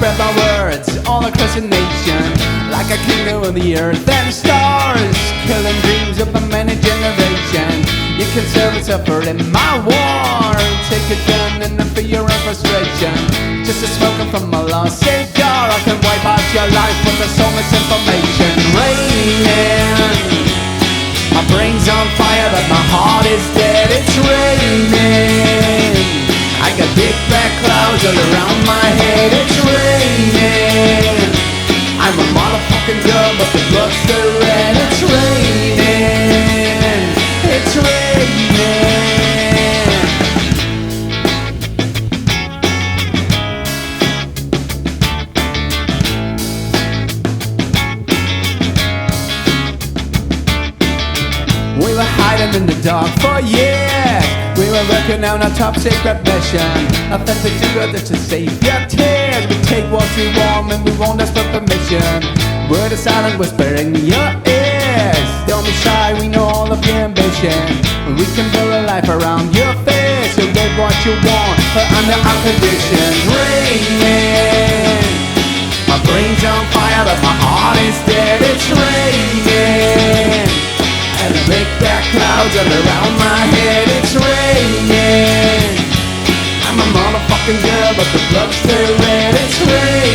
spread my words all across the nation, like a kingdom of the earth and stars, killing dreams of a many generations. You can serve and suffer in my war. Take a gun and then for your own frustration. Just a smoking from a lost cigar, I can wipe out your life with so much information. Raining, my brain's on fire but my heart is dead. It's raining, I got big black clouds all around my head. It's raining, I'm a motherfucking girl but the blood's still red. It's raining, it's raining. We were hiding in the dark for years. We were working on our top secret mission. Nothing to do other to save your tears. We take what we want and we won't ask for permission. Word of silent whisper in your ears. Don't be shy, we know all of your ambition. We can build a life around your face. So get what you want, but under our conditions. Raining, my brain's on fire but my heart is dead. It's raining, and the big black clouds all around my head. It's raining, I'm a motherfucking girl but the blood's still red. It's raining.